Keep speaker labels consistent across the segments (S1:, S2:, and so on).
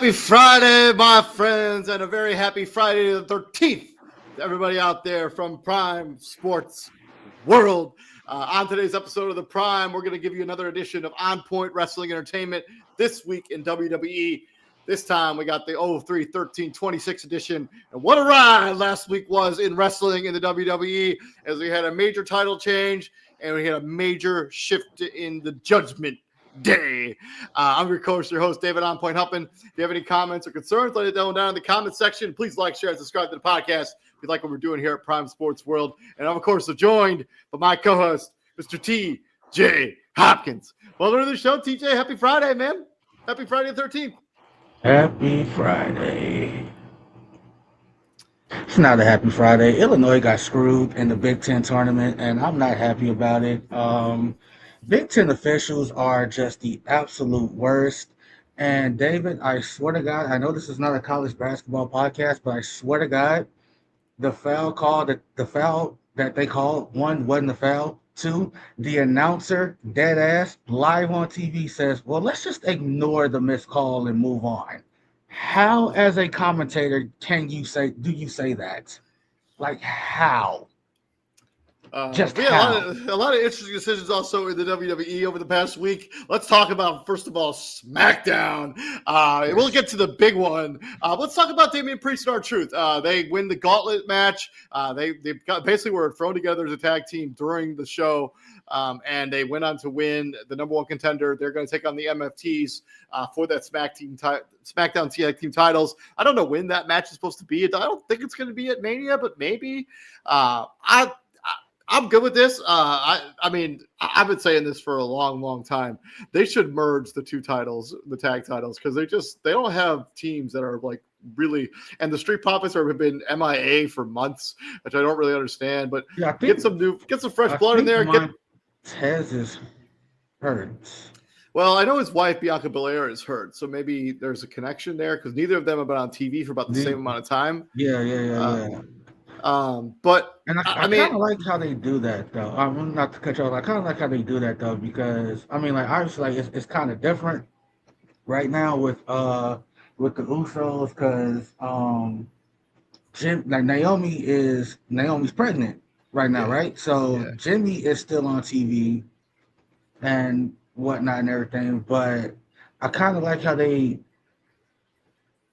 S1: Happy Friday, my friends, and a very happy Friday the 13th to everybody out there from Prime Sports World. On today's episode of The Prime, we're going to give you another edition of On Point Wrestling Entertainment this week in WWE. This time we got the 03-13-26 edition. And what a ride last week was in wrestling in the WWE, as we had a major title change and we had a major shift in the Judgment Day. I'm your coach, your host, David On Point Huppin. If you have any comments or concerns, let it know down in the comment section. Please like, share, and subscribe to the podcast if you like what we're doing here at Prime Sports World. And I'm, of course, joined by my co-host, Mr. T.J. Hopkins. Welcome to the show, TJ. Happy Friday, man. Happy Friday the 13th.
S2: Happy Friday. It's not a happy Friday. Illinois got screwed in the Big Ten tournament, and I'm not happy about it. Big Ten officials are just the absolute worst. And David, I swear to God, I know this is not a college basketball podcast, but I swear to God, the foul that they called, one, wasn't a foul. Two, the announcer, dead ass, live on TV says, well, let's just ignore the missed call and move on. How, as a commentator, do you say that? Like, how?
S1: Just how? A lot of interesting decisions also in the WWE over the past week. Let's talk about, first of all, SmackDown. We'll get to the big one. Let's talk about Damian Priest and R-Truth. They win the gauntlet match. They basically were thrown together as a tag team during the show, and they went on to win the number one contender. They're going to take on the MFTs for that SmackDown tag team titles. I don't know when that match is supposed to be. I don't think it's going to be at Mania, but maybe. I'm good with this. I mean, I've been saying this for a long, long time. They should merge the two titles, the tag titles, because they don't have teams that are like really. And the Street Profits have been MIA for months, which I don't really understand. But yeah, get some fresh blood in there.
S2: Tez is hurt.
S1: Well, I know his wife Bianca Belair is hurt, so maybe there's a connection there because neither of them have been on TV for about the same amount of time.
S2: Yeah.
S1: But
S2: I kind of like how they do that, though. I'm not to cut you off. I kind of like how they do that, though, because I mean, like obviously, like it's kind of different right now with the Usos, because Naomi's pregnant right now, right? So Jimmy is still on TV and whatnot and everything, but I kind of like how they.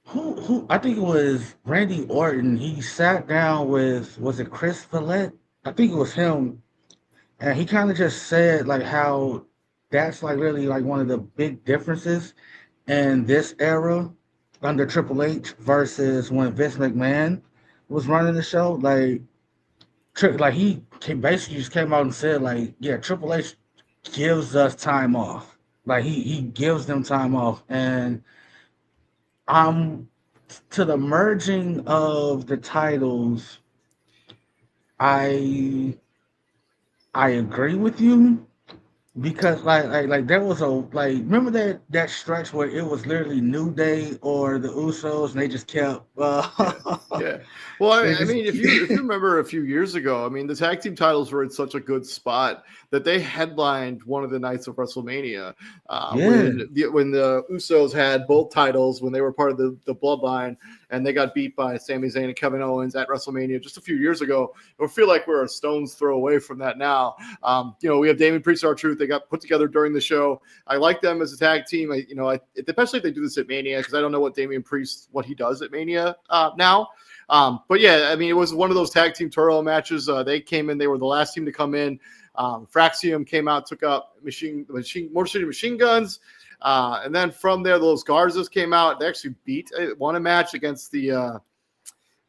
S2: Who I think it was Randy Orton. He sat down with, was it Chris Vallette? I think it was him, and he kind of just said like how that's like really like one of the big differences in this era under Triple H versus when Vince McMahon was running the show. Like he basically just came out and said like, yeah, Triple H gives us time off. Like he gives them time off. And to the merging of the titles, I agree with you because like there was remember that stretch where it was literally New Day or the Usos and they just kept
S1: yeah. Well, I mean, if you remember a few years ago, I mean, the tag team titles were in such a good spot that they headlined one of the nights of WrestleMania when the Usos had both titles when they were part of the Bloodline and they got beat by Sami Zayn and Kevin Owens at WrestleMania just a few years ago. I feel like we're a stone's throw away from that now. We have Damian Priest and R-Truth. They got put together during the show. I like them as a tag team. Especially if they do this at Mania, because I don't know what Damian Priest, what he does at Mania now. But yeah, I mean, it was one of those tag team Toro matches. They came in, they were the last team to come in. Fraxium came out, took up Motor City Machine Guns. And then from there, the Los Garzas came out. They actually won a match against the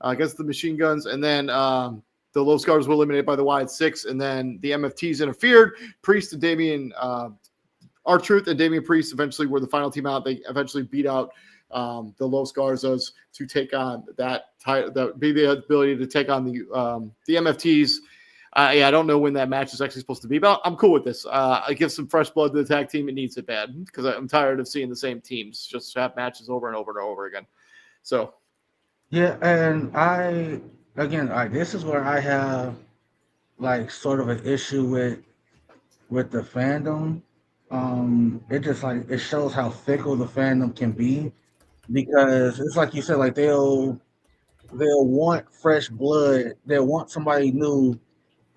S1: Machine Guns. And then the Los Garzas were eliminated by the Wyatt Six. And then the MFTs interfered. Priest and Damian, R-Truth and Damian Priest eventually were the final team out. They eventually beat out the Los Garzas to take on that title, that be the ability to take on the MFTs. I don't know when that match is actually supposed to be, but I'm cool with this. I give some fresh blood to the tag team. It needs it bad because I'm tired of seeing the same teams just have matches over and over and over again. So,
S2: yeah, and this is where I have like sort of an issue with the fandom. It just like it shows how fickle the fandom can be. because it's like you said, like they'll want fresh blood, they'll want somebody new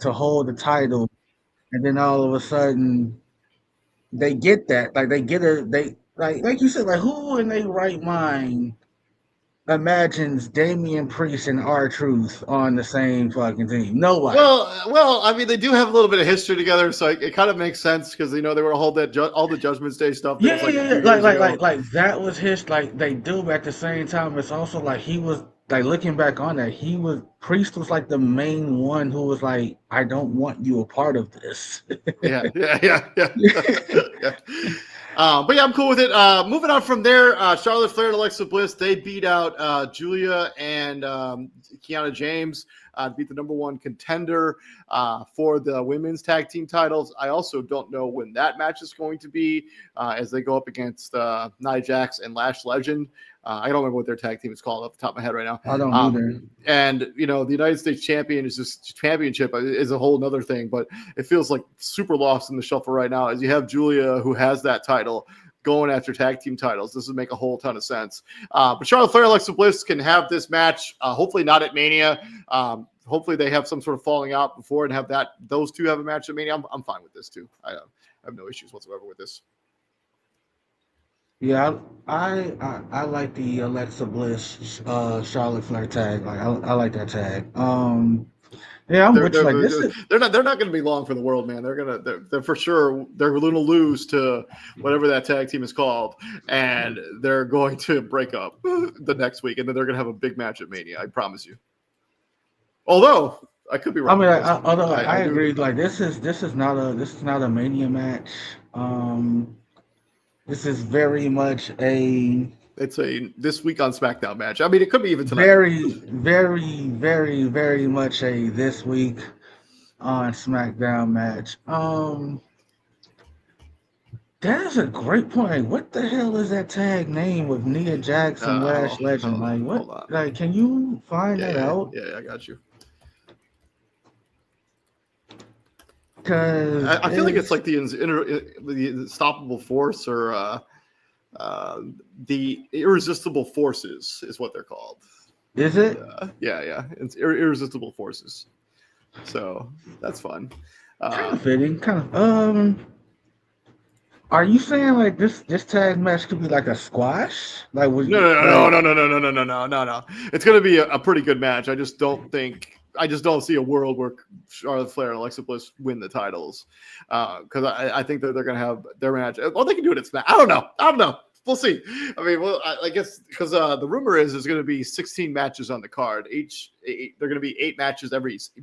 S2: to hold the title, and then all of a sudden they get that, like they get a they like you said, like who in their right mind imagines Damian Priest and R-Truth on the same fucking team? Nobody.
S1: Well, I mean, they do have a little bit of history together, so it kind of makes sense because they were all all the Judgment Day stuff that
S2: Yeah,
S1: was
S2: yeah,
S1: like a
S2: yeah,
S1: few
S2: yeah.
S1: years ago.
S2: Like that was his, like they do, but at the same time, it's also like he was like looking back on that, he was Priest was like the main one who was like, I don't want you a part of this.
S1: Yeah. Yeah. But yeah, I'm cool with it. Moving on from there, Charlotte Flair and Alexa Bliss, they beat out Julia and Kiana James, beat the number one contender for the women's tag team titles. I also don't know when that match is going to be as they go up against Nia Jax and Lash Legend. I don't remember what their tag team is called off the top of my head right now.
S2: I don't either.
S1: And the United States champion is just championship is a whole nother thing, but it feels like super lost in the shuffle right now as you have Julia, who has that title, going after tag team titles. This would make a whole ton of sense. But Charlotte Flair and Alexa Bliss can have this match, hopefully not at Mania. Hopefully they have some sort of falling out before and have those two have a match at Mania. I'm fine with this too. I have no issues whatsoever with this.
S2: Yeah, I like the Alexa Bliss Charlotte Flair tag. Like I like that tag. Yeah, I'm
S1: They're
S2: with you.
S1: they're
S2: Like this is
S1: they're not going to be long for the world, man. They're for sure they're going to lose to whatever that tag team is called, and they're going to break up the next week, and then they're going to have a big match at Mania. I promise you. Although I could be
S2: I
S1: wrong.
S2: mean, although I
S1: I do.
S2: agree, like this is not a Mania match. This is very much a
S1: It's a this week on SmackDown match. I mean, it could be even tonight.
S2: very much a this week on SmackDown match. That is a great point. Like, what the hell is that tag name with Nia Jax and Lash Legend? Like, what?
S1: Hold on.
S2: Like, can you find that out?
S1: I got you.
S2: Because
S1: I feel like it's like the unstoppable force or the irresistible forces is what they're called.
S2: is it
S1: Yeah. It's irresistible forces. So that's fun.
S2: kind of fitting? Kind of. Are you saying like this tag match could be like a squash? Like, would you like?
S1: No. It's going to be a pretty good match. I just don't see a world where Charlotte Flair and Alexa Bliss win the titles because I think that they're going to have their match. Well, they can do it at Smack. I don't know. We'll see. I mean, I guess because the rumor is there's going to be 16 matches on the card. They're going to be 8 matches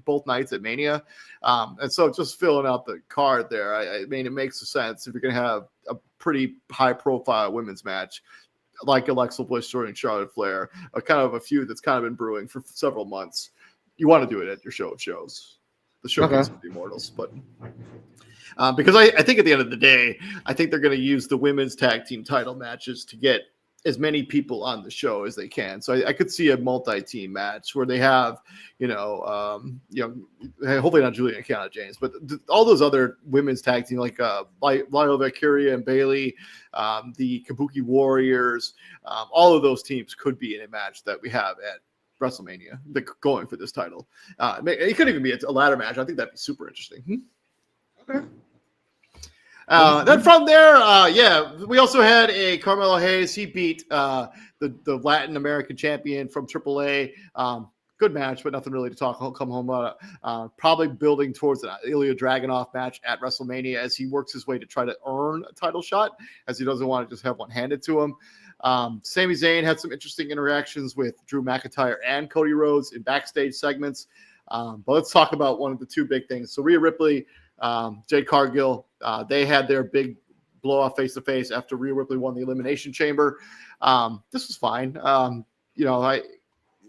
S1: both nights at Mania, and so just filling out the card there. I mean, it makes sense if you're going to have a pretty high-profile women's match like Alexa Bliss joining Charlotte Flair, a kind of a feud that's kind of been brewing for several months. You want to do it at your show of shows, the Showcase of the Immortals, but. Because I think at the end of the day, I think they're going to use the women's tag team title matches to get as many people on the show as they can. So I could see a multi-team match where they have, hopefully not Julia and Kiana James, but all those other women's tag team like Lyle Valkyria and Bailey, the Kabuki Warriors, all of those teams could be in a match that we have at WrestleMania going for this title. It could even be a ladder match. I think that'd be super interesting.
S2: Okay.
S1: Then from there, we also had a Carmelo Hayes. He beat the Latin American champion from AAA. Good match, but nothing really to come home about. Probably building towards an Ilya Dragunov match at WrestleMania as he works his way to try to earn a title shot, as he doesn't want to just have one handed to him. Sami Zayn had some interesting interactions with Drew McIntyre and Cody Rhodes in backstage segments. But let's talk about one of the two big things. So Rhea Ripley, Jade Cargill, they had their big blow off face to face after Rhea Ripley won the Elimination Chamber. This was fine.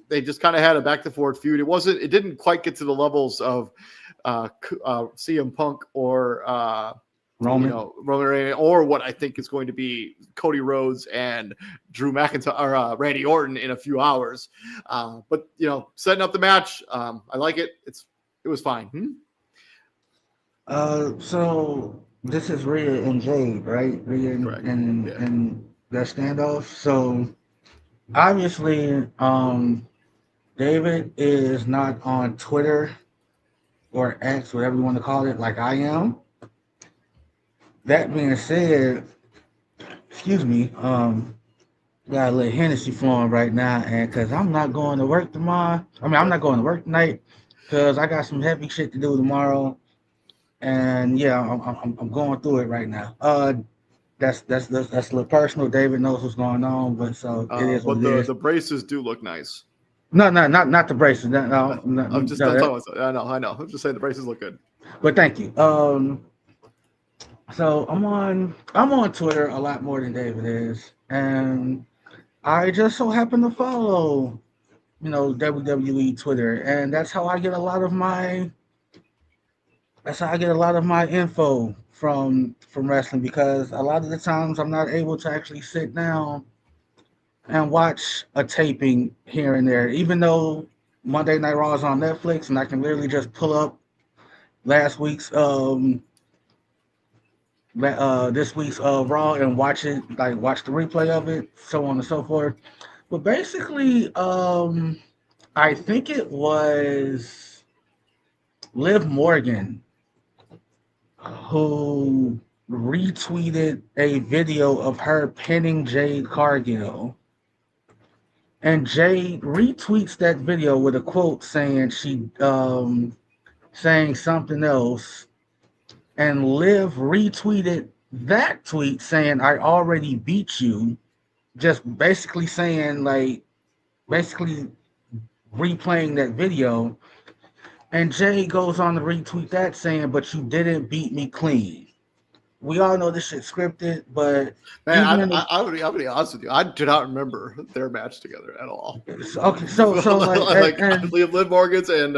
S1: They just kind of had a back and forth feud. It didn't quite get to the levels of CM Punk or
S2: Roman.
S1: Roman Reigns, or what I think is going to be Cody Rhodes and Drew McIntyre or Randy Orton in a few hours. But setting up the match, I like it. It was fine.
S2: So this is Rhea and Jade, right? Rhea
S1: Correct.
S2: and that standoff. So obviously, David is not on Twitter or X, whatever you want to call it, like I am. That being said, excuse me, got a little Hennessy flowing right now, and because I'm not going to work tomorrow. I mean, I'm not going to work tonight because I got some heavy shit to do tomorrow, and yeah, I'm going through it right now. That's a little personal. David knows what's going on, but so it is what
S1: But
S2: it is.
S1: the braces do look nice.
S2: No, no, not the braces. No, no, no,
S1: I'm
S2: that,
S1: talking about. I know. I'm just saying the braces look good.
S2: but thank you. So I'm on Twitter a lot more than David is, and I just so happen to follow WWE Twitter, and that's how I get a lot of my info from wrestling because a lot of the times I'm not able to actually sit down and watch a taping here and there, even though Monday Night Raw is on Netflix and I can literally just pull up last week's this week's Raw and watch it, like watch the replay of it, so on and so forth. But basically, I think it was Liv Morgan who retweeted a video of her pinning Jade Cargill. And Jade retweets that video with a quote saying something else. And Liv retweeted that tweet saying, I already beat you. Just basically saying, like, basically replaying that video. And Jay goes on to retweet that saying, but you didn't beat me clean. We all know this shit scripted, but
S1: Man,
S2: even in the
S1: I'll be honest with you. I do not remember their match together at all.
S2: okay, so like
S1: Like
S2: and
S1: Liv Morgan's and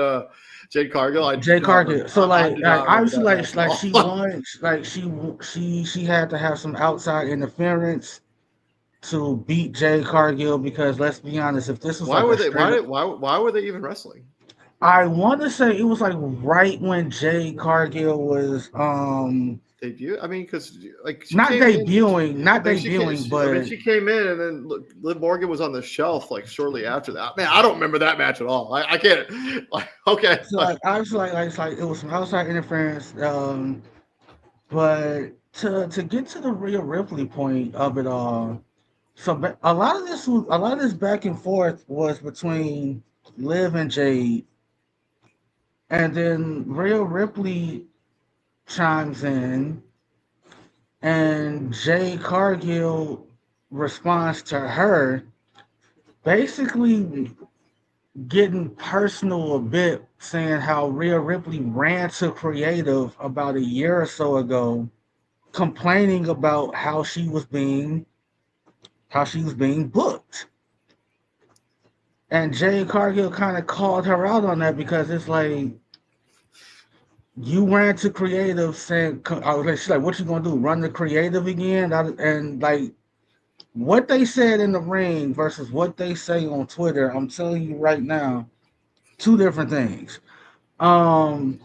S1: Jade Cargill. I do
S2: Jay
S1: not
S2: Cargill.
S1: remember.
S2: So
S1: I
S2: like
S1: do not remember
S2: obviously
S1: that match at
S2: like
S1: all.
S2: she won, like she had to have some outside interference to beat Jay Cargill because let's be honest, if this was
S1: Why
S2: like
S1: were
S2: a
S1: they?
S2: straight up,
S1: Why were they even wrestling?
S2: I want to say it was like right when Jay Cargill was
S1: Debut? I mean, because like she
S2: not
S1: came in.
S2: debuting, not
S1: I mean, she came.
S2: debuting,
S1: I mean,
S2: but
S1: she came in, and then Liv Morgan was on the shelf like shortly after that. Man, I don't remember that match at all. I can't. Like, okay,
S2: so
S1: like,
S2: like I was like it's like it was some outside interference. But to get to the Rhea Ripley point of it all, so a lot of this back and forth was between Liv and Jade, and then Rhea Ripley chimes in, and Jade Cargill responds to her, basically getting personal a bit, saying how Rhea Ripley ran to creative about a year or so ago, complaining about how she was being booked. And Jay Cargill kind of called her out on that because it's like you ran to creative saying, I was like, she's like, what you gonna do? Run the creative again? And like what they said in the ring versus what they say on Twitter, I'm telling you right now, two different things. Um,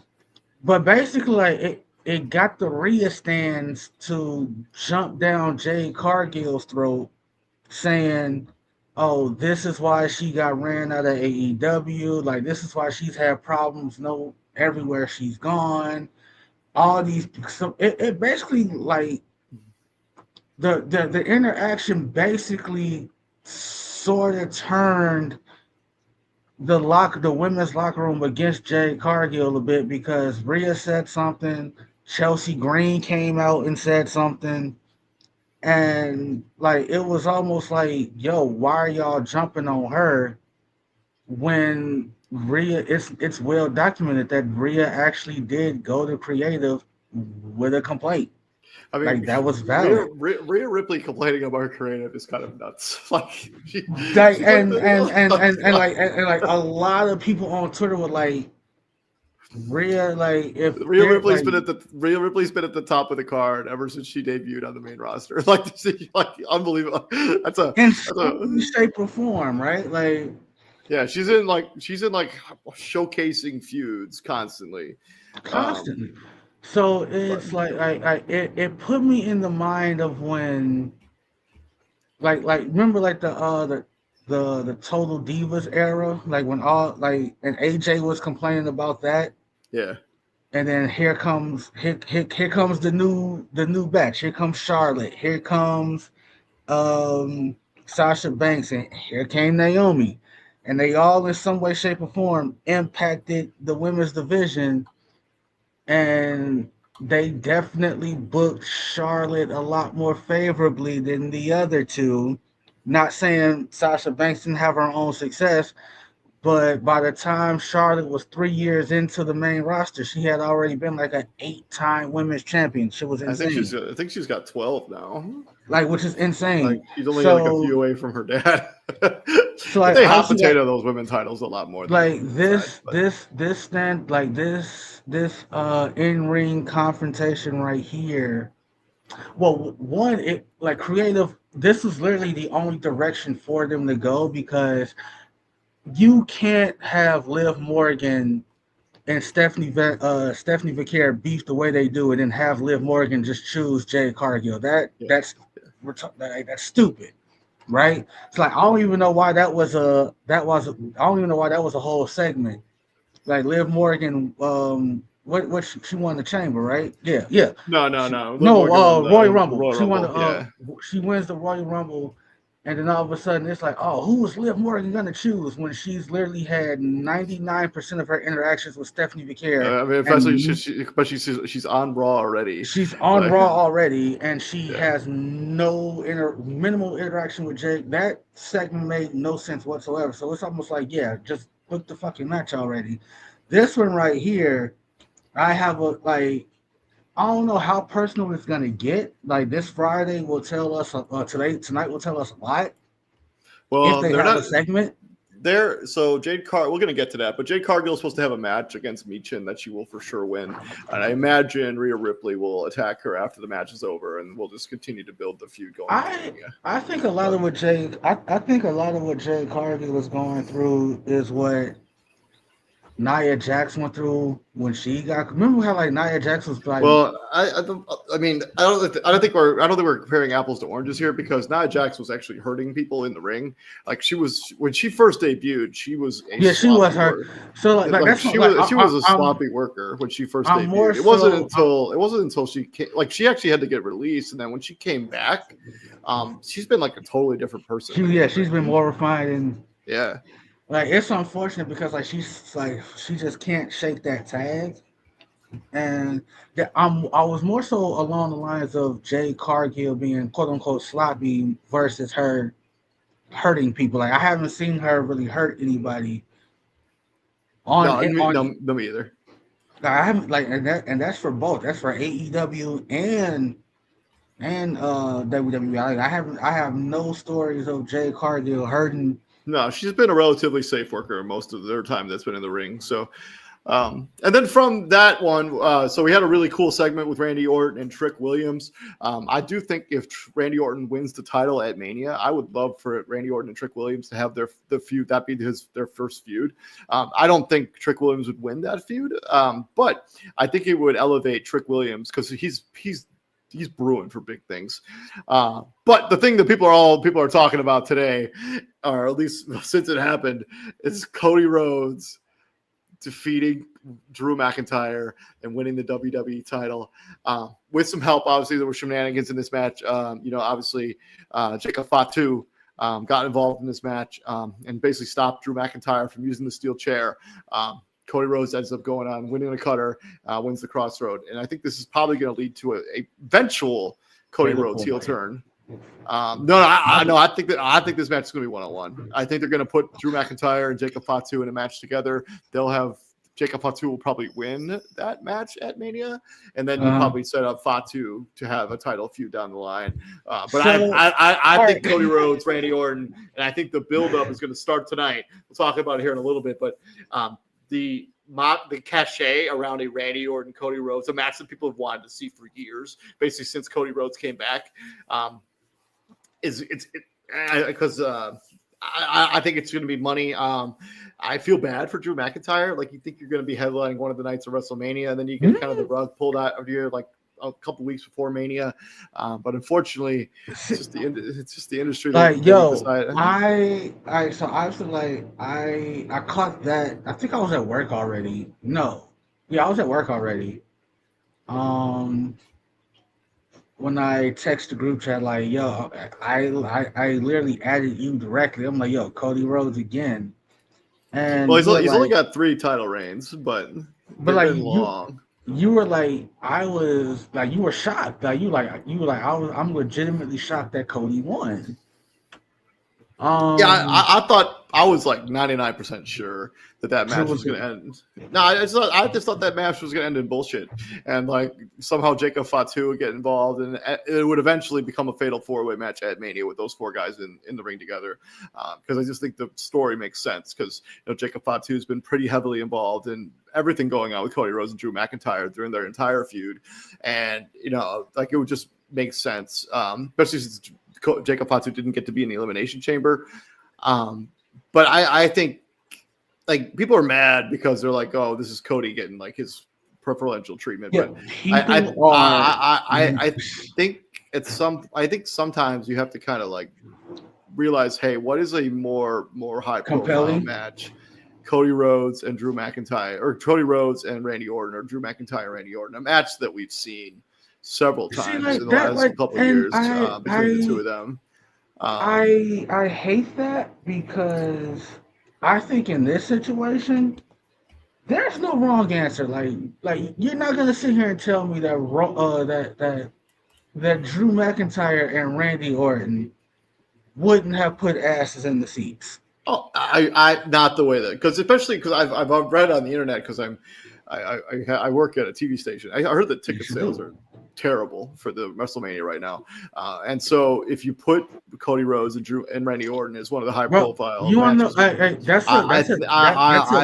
S2: but basically, like it got the Rhea stands to jump down Jay Cargill's throat saying, "Oh, this is why she got ran out of AEW. Like this is why she's had problems. No, everywhere she's gone. All these. So it basically like the interaction basically sort of turned the women's locker room against Jade Cargill a bit because Rhea said something. Chelsea Green came out and said something, and like it was almost like, yo, why are y'all jumping on her when Rhea? It's well documented that Rhea actually did go to creative with a complaint.
S1: I
S2: Like
S1: mean,
S2: that was valid.
S1: Rhea Ripley complaining about her creative is kind of nuts. Like
S2: Like
S1: she's like,
S2: and like a lot of people on Twitter were like, Rhea, like if they're like
S1: Rhea Ripley's been at the top of the card ever since she debuted on the main roster. Like unbelievable.
S2: in
S1: That's a
S2: some shape or form, right? Like
S1: Yeah, she's in like showcasing feuds constantly. Um,
S2: constantly. So
S1: but
S2: it's like it put me in the mind of when like remember like the Total Divas era, like when all like and AJ was complaining about that.
S1: Yeah.
S2: And then here comes the new batch. Here comes Charlotte. Here comes um Sasha Banks, and here came Naomi. And they all in some way, shape, or form impacted the women's division, and they definitely booked Charlotte a lot more favorably than the other two. Not saying Sasha Banks didn't have her own success, but by the time Charlotte was 3 years into the main roster, she had already been like an 8-time women's champion. She was insane.
S1: I think she's got 12 now.
S2: Like, which is
S1: Like
S2: insane.
S1: she's only like a few
S2: So,
S1: away from her dad.
S2: so
S1: But
S2: like
S1: they hot
S2: obviously, like,
S1: potato those women titles a lot more than the
S2: like
S1: men's side. But
S2: this stand like this in ring confrontation right here. Well, one, it like creative. This was literally the only direction for them to go because you can't have Liv Morgan and Stephanie Vicaire beef the way they do it and have Liv Morgan just choose Jade Cargill.
S1: yeah,
S2: That's stupid, right? It's like I don't even know why I don't even know why that was a whole segment. Like Liv Morgan, she won the chamber, right? Yeah.
S1: no. Liv
S2: No,
S1: Morgan won
S2: Royal
S1: the
S2: Rumble.
S1: Royal Rumble. Yeah,
S2: She wins the Royal Rumble, and then all of a sudden it's like, oh, who is Liv Morgan gonna choose when she's literally had 99% of her interactions with Stephanie Vicaire,
S1: I mean, especially
S2: and
S1: but she's on Raw already.
S2: she's on
S1: Like,
S2: Raw already, and she
S1: yeah.
S2: has minimal interaction with Jake. That segment made no sense whatsoever. So it's almost like, yeah, just book the fucking match already. This one right here, I have a like. I don't know how personal it's gonna get. Like this Friday will tell us. Tonight will tell us a lot if
S1: Well,
S2: they
S1: they're
S2: have a
S1: not
S2: segment.
S1: there. So we're gonna get to that, but Jade Cargill is supposed to have a match against Michin that she will for sure win, and I imagine Rhea Ripley will attack her after the match is over, and we'll just continue to build the feud going.
S2: I think a lot of what I think a lot of what Jay Cargill was going through is what Nia Jax went through when she got. Remember how like Nia Jax was like,
S1: Well, I mean, I don't think we're comparing apples to oranges here because Nia Jax was actually hurting people in the ring. Like she was when she first debuted, she was a
S2: yeah, she was
S1: sloppy
S2: her.
S1: worker.
S2: So like that's not, like
S1: She was a sloppy worker when she first
S2: I'm more
S1: debuted. It
S2: so.
S1: wasn't until she came, like she actually had to get released, and then when she came back, she's been like a totally different person.
S2: She's been more refined and
S1: Yeah.
S2: like it's unfortunate because like she just can't shake that tag. And I was more so along the lines of Jay Cargill being quote unquote sloppy versus her hurting people. Like I haven't seen her really hurt anybody
S1: No,
S2: on.
S1: no, me either.
S2: Like, I haven't like and that's for both. That's for AEW and WWE. I have no stories of Jay Cargill hurting.
S1: No, she's been a relatively safe worker most of their time that's been in the ring. So, and then from that one, so we had a really cool segment with Randy Orton and Trick Williams. I do think if Randy Orton wins the title at Mania, I would love for Randy Orton and Trick Williams to have the feud, that be their first feud. I don't think Trick Williams would win that feud, but I think it would elevate Trick Williams because he's brewing for big things. But the thing that people are talking about today, or at least since it happened, is Cody Rhodes defeating Drew McIntyre and winning the WWE title with some help. Obviously, there were shenanigans in this match. Obviously, Jacob Fatu got involved in this match and basically stopped Drew McIntyre from using the steel chair. Cody Rhodes ends up going on, winning the cutter, wins the Crossroad. And I think this is probably going to lead to a eventual Cody Rhodes heel turn. I think this match is going to be one-on-one. I think they're going to put Drew McIntyre and Jacob Fatu in a match together. They'll have Jacob Fatu will probably win that match at Mania, and then you probably set up Fatu to have a title feud down the line. I think Cody Rhodes, Randy Orton, and I think the build-up is going to start tonight. We'll talk about it here in a little bit, but the cachet around a Randy Orton, Cody Rhodes, a match that people have wanted to see for years, basically since Cody Rhodes came back, because I think it's going to be money. I feel bad for Drew McIntyre. Like you think you're going to be headlining one of the nights of WrestleMania, and then you get kind of the rug pulled out of you. Like a couple weeks before Mania, but unfortunately, it's just the industry that
S2: Like,
S1: they
S2: yo,
S1: decide.
S2: so obviously, like, I caught that. I think I was at work already. No, yeah, I was at work already. Um, when I text the group chat, like, yo, I literally added you directly. I'm like, yo, Cody Rhodes again,
S1: Well,
S2: and you were
S1: he's only
S2: like,
S1: got 3 title reigns, but
S2: but
S1: they've
S2: like
S1: been long.
S2: you were like, I was like, you were shocked, like you were like, I'm legitimately shocked that Cody won.
S1: Yeah,
S2: Um,
S1: I thought I was like 99% sure that
S2: Drew
S1: match
S2: was
S1: was going
S2: good.
S1: to end. No, I just thought that match was going to end in bullshit, and like somehow Jacob Fatu would get involved, and it would eventually become a fatal 4-way match at Mania with those 4 guys in the ring together. Because I just think the story makes sense. Because Jacob Fatu has been pretty heavily involved in everything going on with Cody Rhodes and Drew McIntyre during their entire feud, and like it would just make sense, especially since Jacob Fatu didn't get to be in the Elimination Chamber. But I think like people are mad because they're like, oh, this is Cody getting like his preferential treatment.
S2: Yeah,
S1: But
S2: people are
S1: I think I think sometimes you have to kind of like realize, hey, what is a more high profile
S2: compelling.
S1: match? Cody Rhodes and Drew McIntyre, or Cody Rhodes and Randy Orton, or Drew McIntyre and Randy Orton, a match that we've seen several
S2: See,
S1: times in
S2: like
S1: the
S2: that,
S1: last
S2: like,
S1: couple of
S2: and
S1: years between the two of them.
S2: I hate that because I think in this situation, there's no wrong answer. Like you're not gonna sit here and tell me that that Drew McIntyre and Randy Orton wouldn't have put asses in the seats.
S1: Oh, I not the way that, because especially because I've read on the internet, because I work at a TV station. I heard that ticket
S2: Yes, you
S1: sales
S2: do.
S1: are terrible for the WrestleMania right now, and so if you put Cody Rhodes and Drew and Randy Orton as one of the high
S2: Bro,
S1: profile
S2: you wanna know?
S1: matches,
S2: That's a
S1: I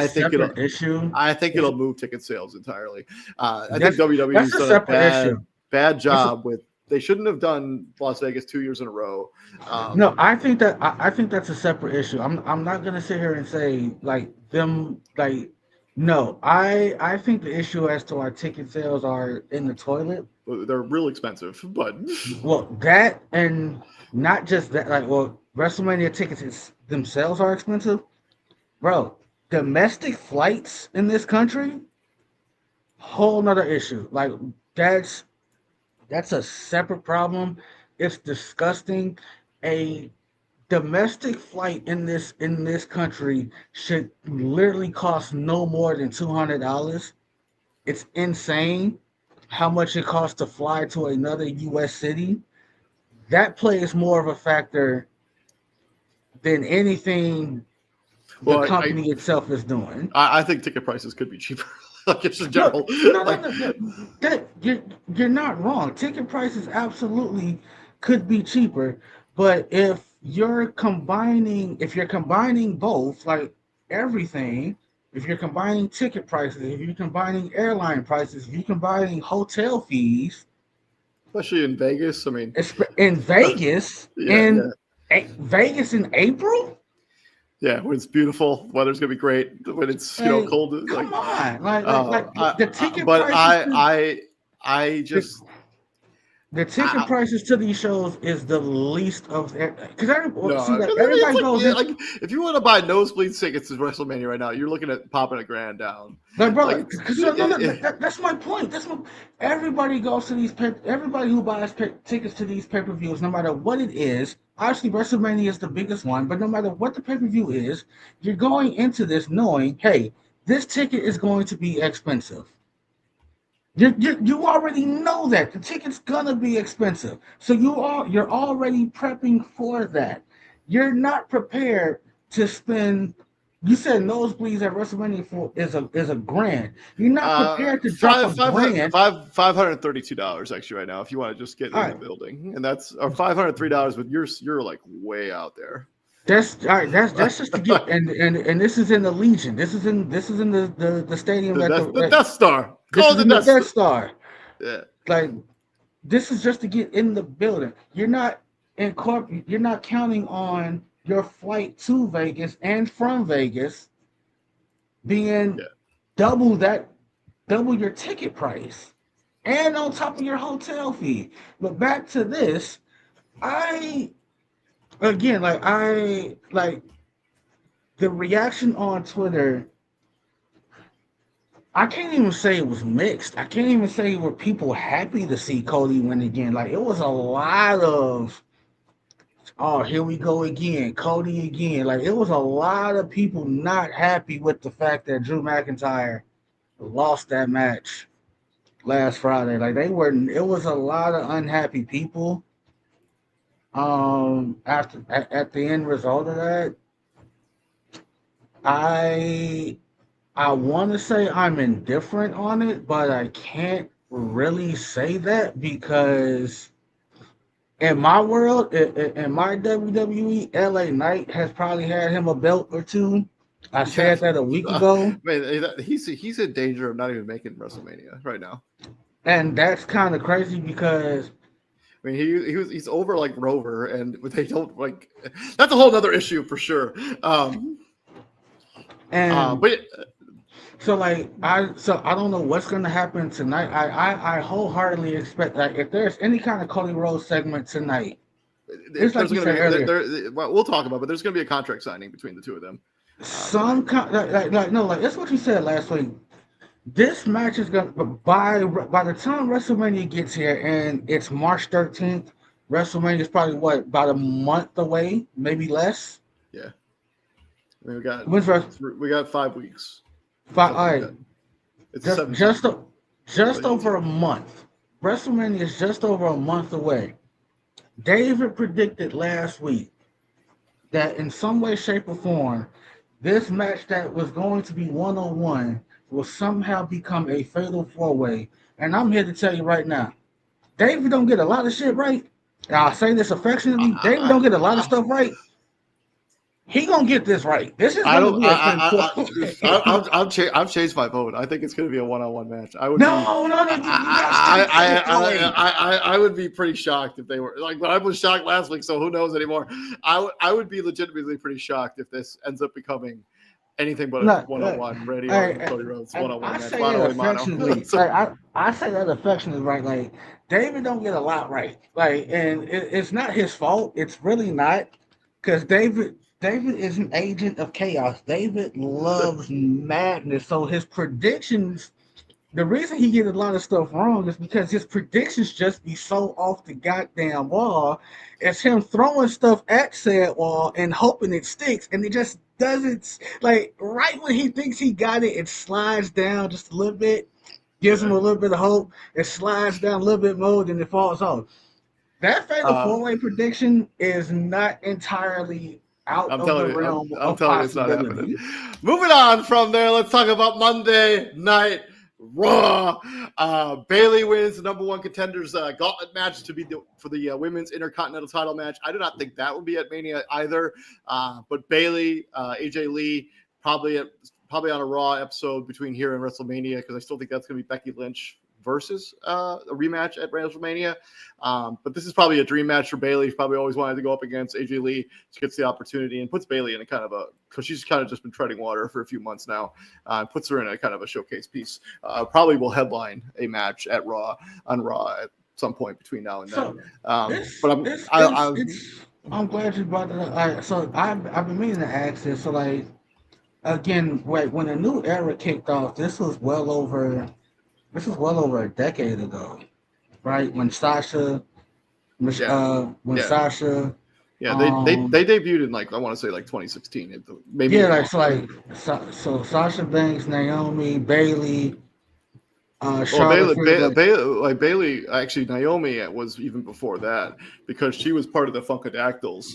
S1: think
S2: separate issue.
S1: I think
S2: It's
S1: it'll move ticket sales entirely. I think
S2: that's
S1: WWE's
S2: a
S1: done a
S2: separate issue.
S1: bad
S2: That's
S1: job with. They shouldn't have done Las Vegas 2 years in a row.
S2: No, I think that's a separate issue. I'm not gonna sit here and say like them like no. I think the issue as to why ticket sales are in the toilet.
S1: They're real expensive, but
S2: Well, that and not just that. Like, well, WrestleMania tickets themselves are expensive, bro. Domestic flights in this country, whole nother issue. Like that's that's a separate problem. It's disgusting. A domestic flight in this country should literally cost no more than $200. It's insane how much it costs to fly to another U.S. city. That plays more of a factor than anything the
S1: well,
S2: company itself is doing.
S1: I think ticket prices could be cheaper. Like just in
S2: No,
S1: general. Like
S2: no. That you're not wrong. Ticket prices absolutely could be cheaper, but if you're combining both, like everything, if you're combining ticket prices, if you're combining airline prices, if you're combining hotel fees,
S1: especially in Vegas. I mean,
S2: in Vegas,
S1: yeah.
S2: Vegas in April,
S1: Yeah, when it's beautiful, weather's gonna be great. When it's
S2: like
S1: cold, like
S2: come on, the
S1: I
S2: ticket
S1: but
S2: prices.
S1: I
S2: The,
S1: just
S2: The ticket
S1: I,
S2: prices to these shows is the least of because see,
S1: no,
S2: like
S1: because I mean,
S2: everybody
S1: it's like
S2: goes
S1: yeah,
S2: in,
S1: like if you want to buy nosebleed tickets to WrestleMania right now, you're looking at popping $1,000 down.
S2: like bro,
S1: Like
S2: like
S1: it's
S2: because that's my point. Everybody goes to everybody who buys tickets to these pay-per-views, no matter what it is. Obviously, WrestleMania is the biggest one, but no matter what the pay-per-view is, you're going into this knowing, hey, this ticket is going to be expensive. You already know that the ticket's gonna be expensive, so you're already prepping for that. You're not prepared to spend. You said nosebleeds at WrestleMania for is a grand. You're not prepared to drop a grand.
S1: $532 actually right now if you want to just get
S2: All
S1: in the
S2: right,
S1: building, and that's or $503, but you're like way out there.
S2: that's all right. That's just to get and this is in the Legion. This is in the stadium at
S1: The
S2: the.
S1: Death Star.
S2: This
S1: Call
S2: is
S1: the
S2: in the
S1: Death
S2: Death
S1: Star.
S2: Star.
S1: Yeah.
S2: Like this is just to get in the building. You're not counting on your flight to Vegas and from Vegas being
S1: Yeah.
S2: double that double your ticket price. and on top of your hotel fee. But back to this, I again like the reaction on Twitter. I can't even say it was mixed. I can't even say were people happy to see Cody win again. Like it was a lot of, oh, here we go again, Cody again. Like it was a lot of people not happy with the fact that Drew McIntyre lost that match last Friday. Like they were, it was a lot of unhappy people. After at the end result of that, I I want to say I'm indifferent on it, but I can't really say that because in my world, in my WWE, LA Knight has probably had him a belt or two. I
S1: Yeah,
S2: said that a week ago,
S1: man, he's in danger of not even making WrestleMania right now.
S2: and that's kind of crazy because
S1: I mean, he's over like Rover, and they don't like. That's a whole other issue for sure.
S2: and
S1: But
S2: so I don't know what's gonna happen tonight. I wholeheartedly expect that if there's any kind of Cody Rhodes segment tonight, it's like
S1: there's
S2: you
S1: going to
S2: said
S1: be
S2: earlier.
S1: well, we'll talk about, but there's going to be a contract signing between the two of them
S2: Some
S1: tonight.
S2: kind like no, like that's what you said last week. This match is gonna by the time WrestleMania gets here and it's March 13th, WrestleMania is probably what, about a month away, maybe less.
S1: Yeah, I mean,
S2: When's
S1: we got 5 weeks,
S2: five, all
S1: something like
S2: right,
S1: that. It's the
S2: just
S1: 17th or
S2: just
S1: the
S2: over a
S1: 18th.
S2: month. WrestleMania is just over a month away. David predicted last week that in some way, shape, or form, this match that was going to be 101 will somehow become a fatal four way. And I'm here to tell you right now, David don't get a lot of shit right. And I'll say this affectionately, David don't get a lot of stuff right. He gonna get this right. This is
S1: I
S2: gonna
S1: don't.
S2: be a fatal four way.
S1: I've changed my vote. I think it's going to be a one-on-one match. I would be.
S2: No, no, no, you gotta stick fatal four way.
S1: I would be pretty shocked if they were like. But I was shocked last week, so who knows anymore? I would be legitimately pretty shocked if this ends up becoming anything but a
S2: No,
S1: one-on-one Randy Orton and
S2: I,
S1: Cody Rhodes one-on-one
S2: I
S1: match,
S2: say that
S1: mano a mano.
S2: affectionately.
S1: So,
S2: Like I say that affectionately, right? Like David don't get a lot right. Like, and it's not his fault. It's really not, because David is an agent of chaos. David loves madness. So his predictions, the reason he gets a lot of stuff wrong is because his predictions just be so off the goddamn wall. It's him throwing stuff at said wall and hoping it sticks, and it just doesn't. Like right when he thinks he got it, it slides down just a little bit, gives him
S1: yeah.
S2: a little bit of hope. It slides down a little bit more, then it falls off. That fatal
S1: Uh,
S2: four-way prediction is not entirely out of the realm
S1: I'm
S2: of
S1: telling you, it's not happening.
S2: possibility.
S1: Moving on from there, let's talk about Monday Night Raw. Bailey wins the number one contenders gauntlet match to be for the women's intercontinental title match. I do not think that will be at Mania either. But Bailey, AJ Lee, probably on a Raw episode between here and WrestleMania, because I still think that's going to be Becky Lynch versus a rematch at WrestleMania. But this is probably a dream match for Bailey. She's probably always wanted to go up against AJ Lee. She gets the opportunity and puts Bailey in a kind of a, because she's kind of just been treading water for a few months now, puts her in a kind of a showcase piece. Probably will headline a match at Raw on Raw at some point between now and then. But
S2: I'm glad you brought it up. So I've been meaning to ask this. So like again, when the new era kicked off, this was well over a decade ago, right?
S1: yeah,
S2: When
S1: yeah.
S2: Sasha,
S1: Yeah,
S2: um,
S1: they debuted in like I want to say like 2016, maybe
S2: yeah,
S1: even
S2: like so,
S1: longer.
S2: so Sasha Banks, Naomi, Bailey,
S1: Well,
S2: Charlotte Flair, like
S1: Bailey, actually, Naomi was even before that because she was part of the Funkadactyls,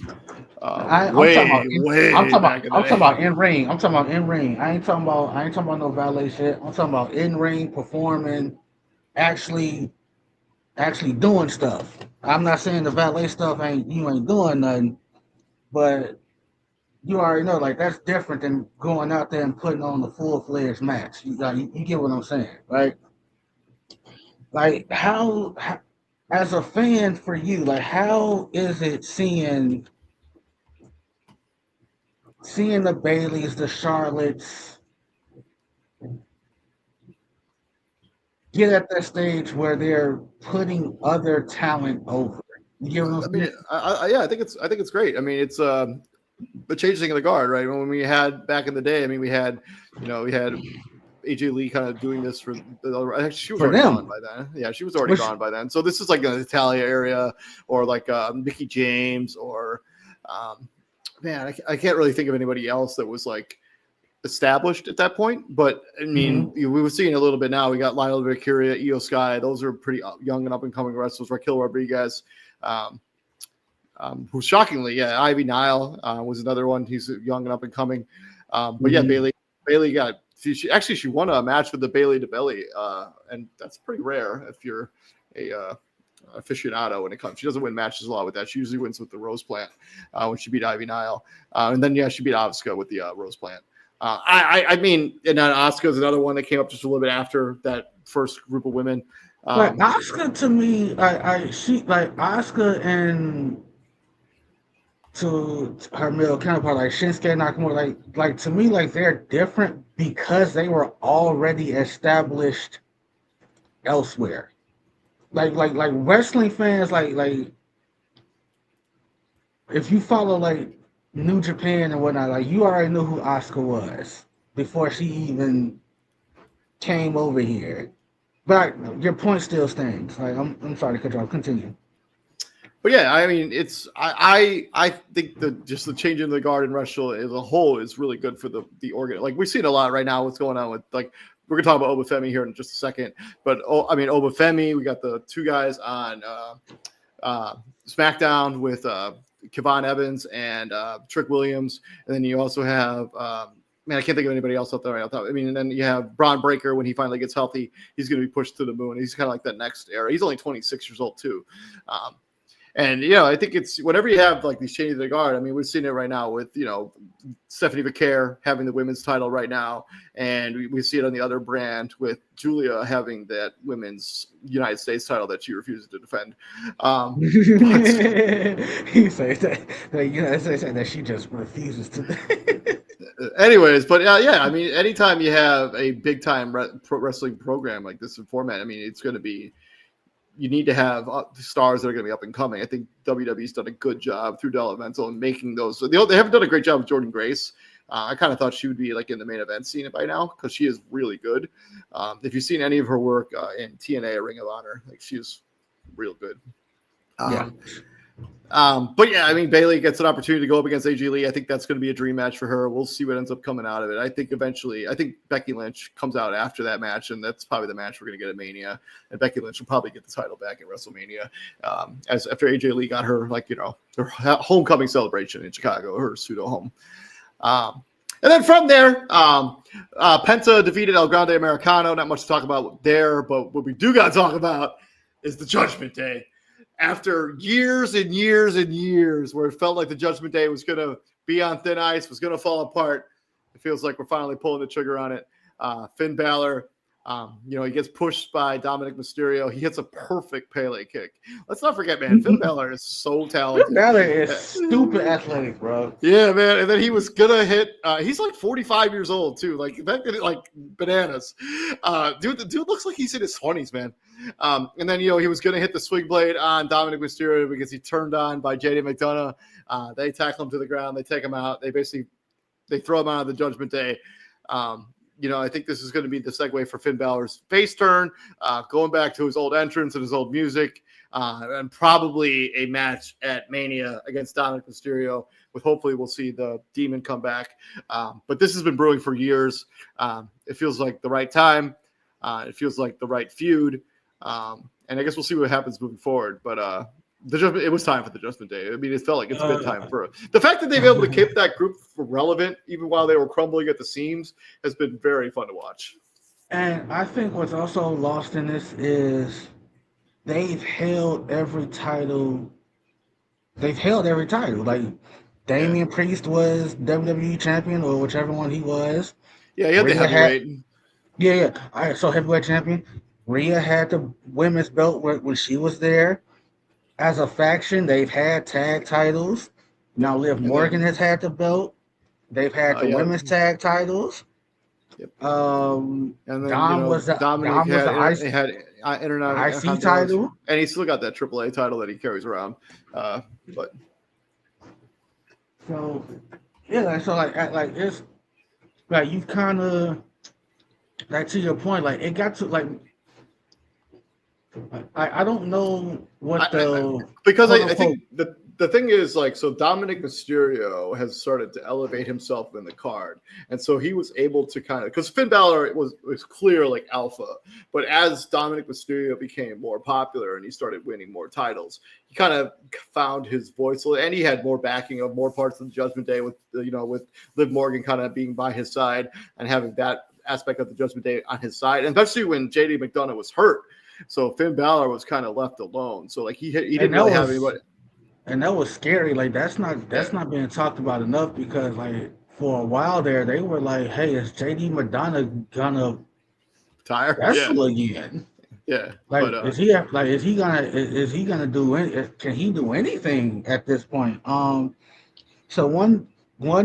S2: I'm talking about,
S1: way back in the
S2: I'm talking
S1: day.
S2: about in ring. I'm talking about in ring. I ain't talking about no valet shit. I'm talking about in ring performing, actually, actually doing stuff. I'm not saying the valet stuff you ain't doing nothing, but you already know, like that's different than going out there and putting on the full fledged match. You get what I'm saying, right? Like how, as a fan for you, like how is it seeing the Baileys, the Charlottes, get at that stage where they're putting other talent over. You get what I'm
S1: I
S2: saying?
S1: mean, yeah, I think it's great. I mean, it's the changing of the guard, right? When we had back in the day, I mean, we had AJ Lee kind of doing this for she was
S2: For
S1: already gone
S2: them.
S1: by then. Yeah, she was already
S2: Which
S1: gone by then. So this is like the Italia area or like Mickey James or man, I can't really think of anybody else that was like established at that point. But I mean,
S2: mhm.
S1: we were seeing a little bit now. We got Lionel Valkyria, Io Sky. Those are pretty young and up and coming wrestlers. Raquel Rodriguez. Um, who shockingly, yeah, Ivy Nile was another one. He's young and up and coming. But yeah,
S2: Mhm.
S1: Bailey got she won a match with the Bailey to Belly, and that's pretty rare if you're a aficionado when it comes. She doesn't win matches a lot with that. She usually wins with the Rose Plant when she beat Ivy Nile, and then yeah, she beat Asuka with the Rose Plant. I mean, and then Asuka is another one that came up just a little bit after that first group of women.
S2: Like
S1: Um,
S2: Oscar to me, she like Oscar and to her male counterpart like Shinsuke Nakamura, like to me, like they're different because they were already established elsewhere. Like wrestling fans, like if you follow like New Japan and whatnot, like you already knew who Oscar was before she even came over here. But your point still stands. Like I'm sorry to cut you off. Continue.
S1: But yeah, I mean, it's I think that just the change in the guard and wrestle as a whole is really good for the organ. Like we're seeing a lot right now. What's going on with like we're gonna talk about Obafemi here in just a second. But I mean, Obafemi, we got the two guys on uh, SmackDown with Kevon Evans and Trick Williams, and then you also have. Man, I can't think of anybody else out there right now. I mean, and then you have Braun Breaker when he finally gets healthy. He's going to be pushed to the moon. He's kind of like that next era. He's only 26 years old too. And I think it's whenever you have like these changes of the guard. I mean, we've seen it right now with Stephanie Vaquer having the women's title right now, and we see it on the other brand with Julia having that women's United States title that she refuses to defend. But
S2: He says that that she just refuses to.
S1: anyways, but yeah, I mean, anytime you have a big time pro wrestling program like this in format, I mean, it's going to be you need to have stars that are going to be up and coming. I think WWE's done a good job through developmental and making those. So they haven't done a great job with Jordan Grace. I kind of thought she would be like in the main event scene by now because she is really good. If you've seen any of her work in TNA or Ring of Honor, like she's real good.
S2: Yeah.
S1: But yeah, I mean, Bailey gets an opportunity to go up against AJ Lee. I think that's going to be a dream match for her. We'll see what ends up coming out of it. I think eventually, Becky Lynch comes out after that match, and that's probably the match we're going to get at Mania. And Becky Lynch will probably get the title back at WrestleMania, as after AJ Lee got her her homecoming celebration in Chicago, her pseudo home. And then from there, Penta defeated El Grande Americano. Not much to talk about there, but what we do got to talk about is the Judgment Day. After years and years and years where it felt like the Judgment Day was going to be on thin ice, was going to fall apart, it feels like we're finally pulling the trigger on it. Finn Balor, he gets pushed by Dominic Mysterio. He hits a perfect Pele kick. Let's not forget, man, Finn Balor is so talented.
S2: Balor is stupid athletic, bro.
S1: Yeah, man. And then he was gonna hit. He's like 45 years old too. Like bananas. The dude looks like he's in his 20s, man. And then he was gonna hit the swing blade on Dominic Mysterio because he turned on by JD McDonough. They tackle him to the ground. They take him out. They throw him out of the Judgment Day. I think this is going to be the segue for Finn Balor's face turn, going back to his old entrance and his old music, and probably a match at Mania against Dominic Mysterio. With hopefully we'll see the Demon come back. But this has been brewing for years. It feels like the right time. It feels like the right feud. And I guess we'll see what happens moving forward. But it was time for the Judgment Day. I mean, it felt like it's been time for the fact that they've been able to keep that group relevant even while they were crumbling at the seams has been very fun to watch.
S2: And I think what's also lost in this is they've held every title. They've held every title. Like Damian Priest was WWE champion or whichever one he was.
S1: Yeah, he had the heavyweight.
S2: Yeah. All right, so heavyweight champion. Rhea had the women's belt when she was there. As a faction, they've had tag titles. Now Liv Morgan has had the belt. They've had the women's tag titles.
S1: Yep. And then
S2: Dom was
S1: Dominic
S2: the
S1: had
S2: IC
S1: Intercontinental,
S2: title.
S1: and he still got that AAA title that he carries around. But
S2: So yeah, so like it's like you kind of like to your point, like it got to like I don't know what the
S1: because
S2: quote
S1: I
S2: unquote.
S1: think the thing is like, so Dominic Mysterio has started to elevate himself in the card, and so he was able to kind of, because Finn Balor was clear like alpha, but as Dominic Mysterio became more popular and he started winning more titles, he kind of found his voice, and he had more backing of more parts of the Judgment Day with with Liv Morgan kind of being by his side and having that aspect of the Judgment Day on his side, and especially when JD McDonough was hurt. So Finn Balor was kind of left alone. So like he didn't really have anybody.
S2: And that was scary. Like that's
S1: Yeah.
S2: not being talked about enough because like for a while there they were like, hey, is JD Madonna gonna
S1: Tire. Yeah.
S2: wrestle again?
S1: Yeah.
S2: Like
S1: But
S2: is he gonna do any, can he do anything at this point? So one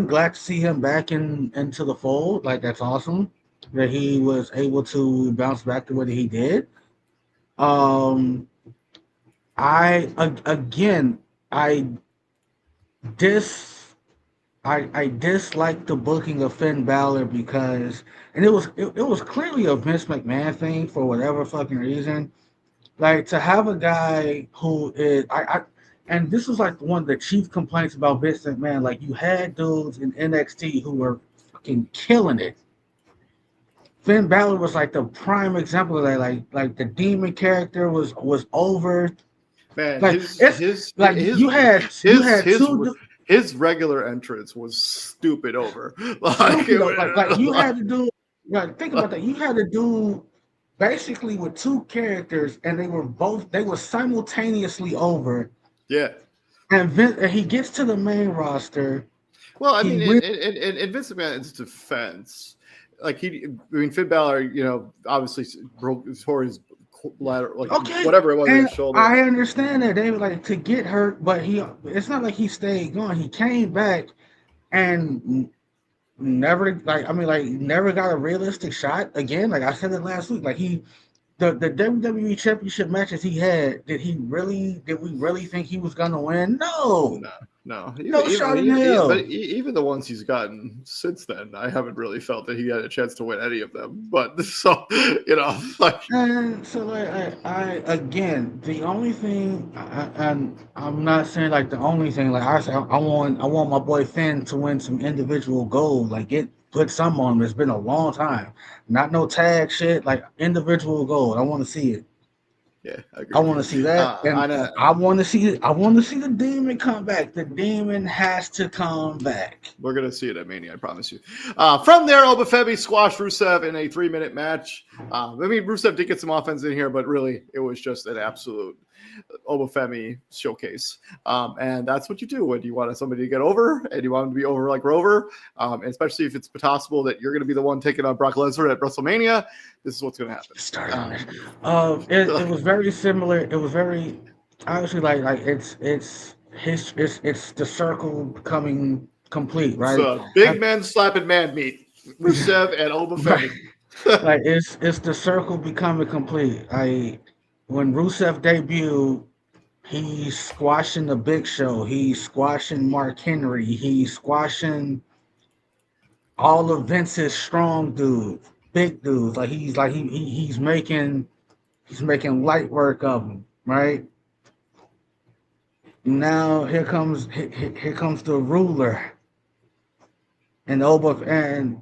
S2: glad to see him back into the fold. Like that's awesome that he was able to bounce back the way that he did. Um, again I dis I dislike the booking of Finn Balor because and it was clearly a Vince McMahon thing for whatever fucking reason. Like to have a guy who is I and this was like one of the chief complaints about Vince McMahon. Like you had dudes in NXT who were fucking killing it. Finn Balor was like the prime example of that. Like the demon character was over.
S1: man,
S2: Like it's like you had two
S1: his regular entrance was stupid over. Like,
S2: stupid. Like you had to do. Like think about that. You had to do basically with two characters, and they were simultaneously over.
S1: yeah.
S2: And he gets to the main roster.
S1: Well, I
S2: He
S1: mean,
S2: wins.
S1: in Vince McMahon's defense, like Finn Balor, obviously tore his ladder, like
S2: Okay,
S1: whatever it was in
S2: and
S1: his shoulder.
S2: I understand that David like to get hurt, but it's not like he stayed gone. He came back and never never got a realistic shot again. Like I said it last week. Like the WWE championship matches he had, did we really think he was gonna win? No.
S1: No.
S2: No shot in hell.
S1: Even the ones he's gotten since then, I haven't really felt that he had a chance to win any of them. But so like,
S2: And so I again, the only thing, and I'm not saying like the only thing, like I said, I want my boy Finn to win some individual gold, like put some on him. It's been a long time, not no tag shit, like individual gold. I want to see it.
S1: yeah, I
S2: I
S1: agree.
S2: want to see that, and I want to see the demon come back. The demon has to come back.
S1: We're gonna see it at Mania, I promise you. From there, Obafemi squashed Rusev in a 3-minute match. Rusev did get some offense in here, but really, it was just an absolute Obafemi showcase. And that's what you do when you want somebody to get over, and you want them to be over like Rover, especially if it's possible that you're going to be the one taking on Brock Lesnar at WrestleMania. This is what's going to happen.
S2: Start on it. It was very similar. It was very obviously like it's the circle becoming complete, right?
S1: So big men slapping man meat. Rusev and Obafemi.
S2: Like it's the circle becoming complete. When Rusev debuted, he's squashing the Big Show. He's squashing Mark Henry. He's squashing all of Vince's strong dudes, big dudes. He's making light work of them, right? Now here comes the ruler and and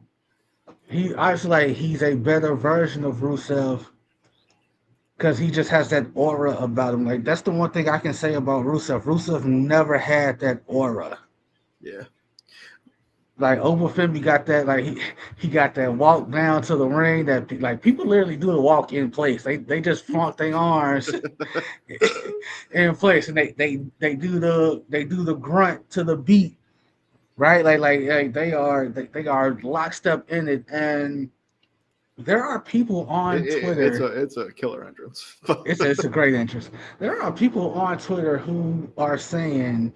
S2: I feel like he's a better version of Rusev because he just has that aura about him. Like that's the one thing I can say about Rusev. Rusev never had that aura.
S1: Yeah.
S2: Like Obafemi got that, like he got that walk down to the ring that like people literally do the walk in place. They just flaunt their arms in place and they do the grunt to the beat, right? Like they are locked up in it. And there are people on Twitter.
S1: It's a killer entrance.
S2: It's a great entrance. There are people on Twitter who are saying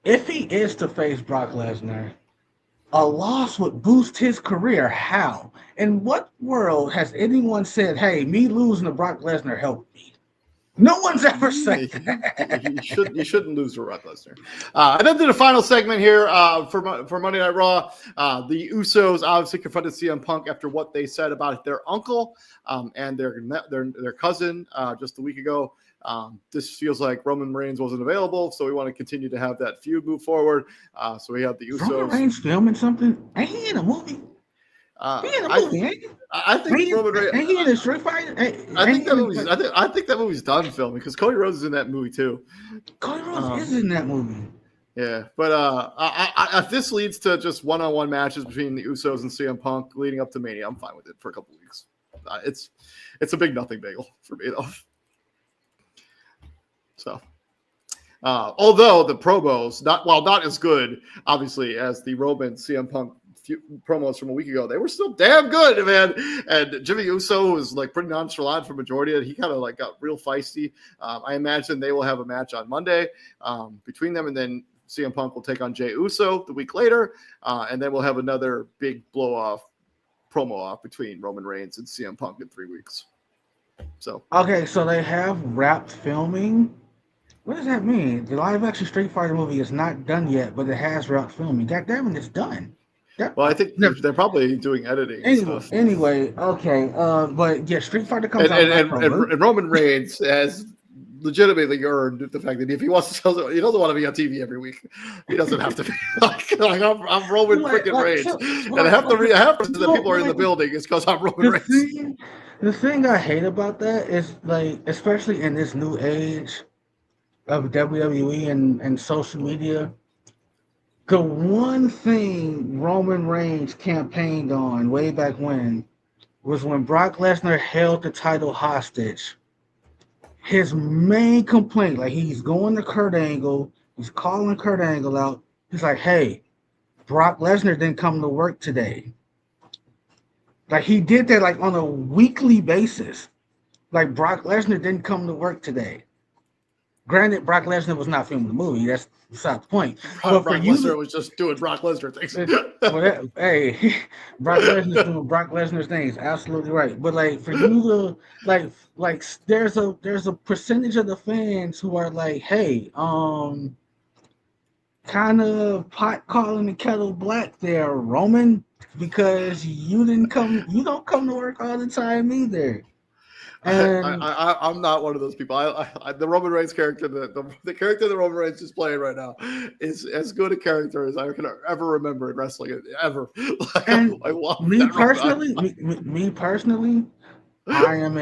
S2: if he is to face Brock Lesnar, A loss would boost his career. How? In what world has anyone said, "Hey, me losing to Brock Lesnar helped me"? No one's ever said
S1: You
S2: that.
S1: shouldn't lose to Brock Lesnar. And then to the final segment here for Monday Night Raw, the Usos obviously confronted CM Punk after what they said about their uncle and their cousin just a week ago. This feels like Roman Reigns wasn't available, so we want to continue to have that feud move forward. So we have the Usos.
S2: Roman Reigns filming something? Ain't he in a movie? He in a movie, ain't he?
S1: I think Roman Reigns.
S2: Ain't he in a Street Fighter?
S1: I think that movie's done filming because Cody Rhodes is in that movie too.
S2: Cody Rhodes is in that movie.
S1: Yeah, but if this leads to just one-on-one matches between the Usos and CM Punk leading up to Mania, I'm fine with it for a couple weeks. It's a big nothing bagel for me though. So, although the promos not as good, obviously, as the Roman CM Punk promos from a week ago, they were still damn good, man. And Jimmy Uso was like pretty nonchalant for majority of it. He kind of like got real feisty. I imagine they will have a match on Monday between them, and then CM Punk will take on Jey Uso the week later, and then we'll have another big promo off between Roman Reigns and CM Punk in 3 weeks. So
S2: okay, so they have wrapped filming. What does that mean? The live action Street Fighter movie is not done yet, but it has wrapped filming. God damn it, it's done.
S1: Well, I think they're probably doing editing.
S2: Anyway, okay. But yeah, Street Fighter comes out.
S1: And Roman Reigns has legitimately earned the fact that if he wants to sell, he doesn't want to be on TV every week. He doesn't have to be like I'm Roman freaking Reigns, and half the reason that people are in the building is because I'm Roman Reigns.
S2: The thing I hate about that is like, especially in this new age of WWE and social media. The one thing Roman Reigns campaigned on way back when was when Brock Lesnar held the title hostage. His main complaint, like he's going to Kurt Angle, he's calling Kurt Angle out. He's like, "Hey, Brock Lesnar didn't come to work today." Like he did that like on a weekly basis. Like Brock Lesnar didn't come to work today. Granted, Brock Lesnar was not filming the movie. That's beside the point.
S1: Brock Lesnar was just doing Brock Lesnar things.
S2: Hey, Brock Lesnar's doing Brock Lesnar things. Absolutely right. But like for you to like, there's a percentage of the fans who are like, "Hey, kind of pot calling the kettle black there, Roman, because you don't come to work all the time either." And
S1: I'm not one of those people. The Roman Reigns character, the character that Roman Reigns is playing right now, is as good a character as I can ever remember in wrestling ever.
S2: Me personally, I am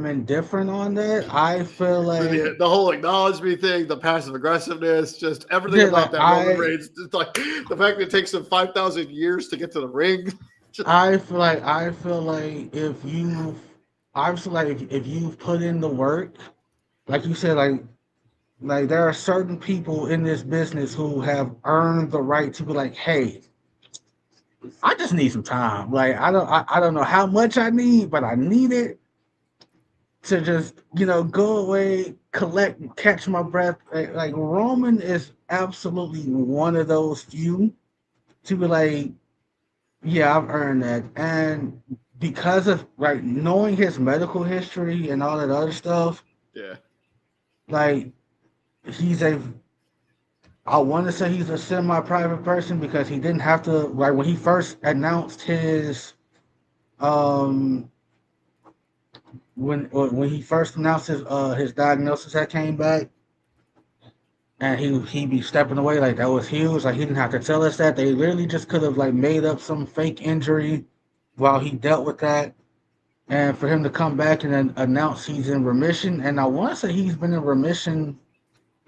S2: indifferent on that. I feel like
S1: the whole acknowledge me thing, the passive aggressiveness, just everything about that Roman Reigns, just like the fact that it takes him 5,000 years to get to the ring.
S2: I feel like if you've put in the work, like you said, like there are certain people in this business who have earned the right to be like, "Hey, I just need some time. Like I don't know how much I need, but I need it to just go away, collect, catch my breath." Like Roman is absolutely one of those few to be like, "Yeah, I've earned that," and because of like knowing his medical history and all that other stuff,
S1: yeah,
S2: like I want to say he's a semi-private person because he didn't have to, like when he first announced his when he first announced his diagnosis that came back, and he be stepping away, like that was huge. Like he didn't have to tell us that. They literally just could have like made up some fake injury while he dealt with that. And for him to come back and then announce he's in remission, and I want to say he's been in remission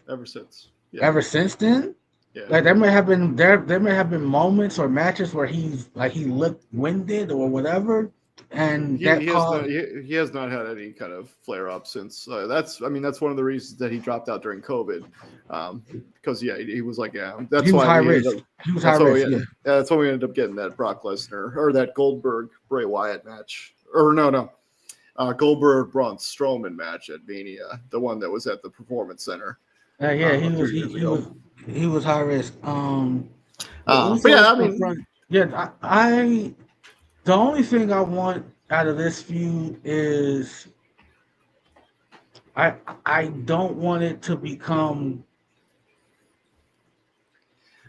S1: ever since.
S2: Yeah. Ever since then, yeah. Like there may have been moments or matches where he looked winded or whatever, and
S1: he has not had any kind of flare up since. That's one of the reasons that he dropped out during COVID, because he was like that's why
S2: high risk. He was high risk. Yeah,
S1: that's why we ended up getting that Brock Lesnar or that Goldberg Bray Wyatt match. Or no, Goldberg Braun Strowman match at Mania, the one that was at the Performance Center.
S2: He was high risk. The
S1: But yeah,
S2: Usos
S1: I mean,
S2: confront. Yeah, I the only thing I want out of this feud is I I don't want it to become.